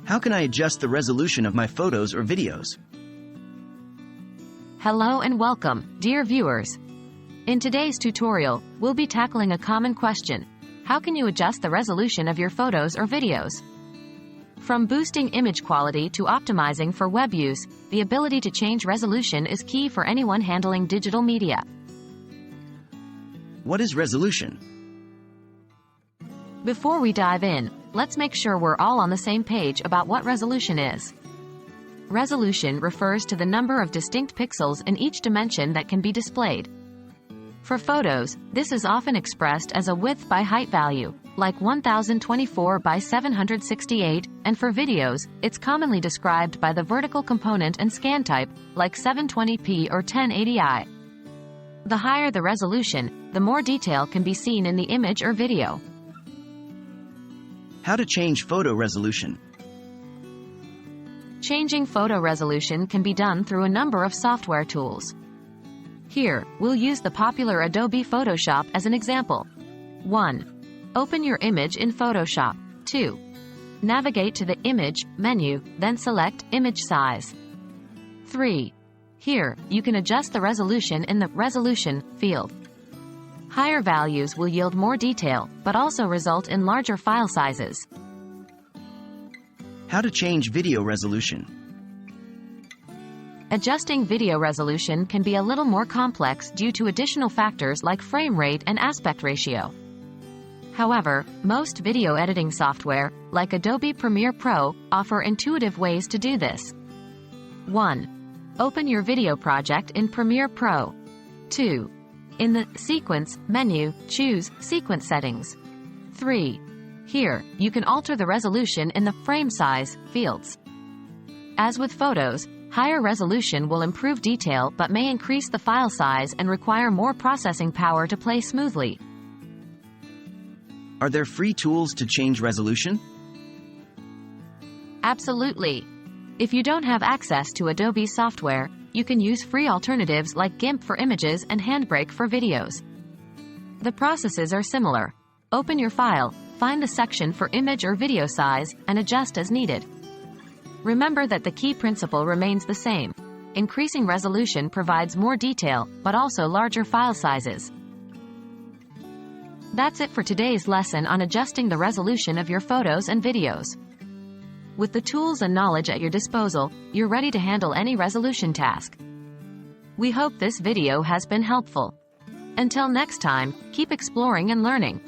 How can I adjust the resolution of my photos or videos? Hello and welcome, dear viewers. In today's tutorial, we'll be tackling a common question. How can you adjust the resolution of your photos or videos? From boosting image quality to optimizing for web use, the ability to change resolution is key for anyone handling digital media. What is resolution? Before we dive in, let's make sure we're all on the same page about what resolution is. Resolution refers to the number of distinct pixels in each dimension that can be displayed. For photos, this is often expressed as a width by height value, like 1024 by 768, and for videos, it's commonly described by the vertical component and scan type, like 720p or 1080i. The higher the resolution, the more detail can be seen in the image or video. How to change photo resolution? Changing photo resolution can be done through a number of software tools. Here, we'll use the popular Adobe Photoshop as an example. 1. Open your image in Photoshop. 2. Navigate to the Image menu, then select Image Size. 3. Here, you can adjust the resolution in the Resolution field. Higher values will yield more detail, but also result in larger file sizes. How to change video resolution? Adjusting video resolution can be a little more complex due to additional factors like frame rate and aspect ratio. However, most video editing software, like Adobe Premiere Pro, offer intuitive ways to do this. 1. Open your video project in Premiere Pro. 2. In the Sequence menu, choose Sequence Settings. 3. Here, you can alter the resolution in the Frame Size fields. As with photos, higher resolution will improve detail but may increase the file size and require more processing power to play smoothly. Are there free tools to change resolution? Absolutely. If you don't have access to Adobe software, you can use free alternatives like GIMP for images and Handbrake for videos. The processes are similar. Open your file, find the section for image or video size, and adjust as needed. Remember that the key principle remains the same. Increasing resolution provides more detail, but also larger file sizes. That's it for today's lesson on adjusting the resolution of your photos and videos. With the tools and knowledge at your disposal, you're ready to handle any resolution task. We hope this video has been helpful. Until next time, keep exploring and learning.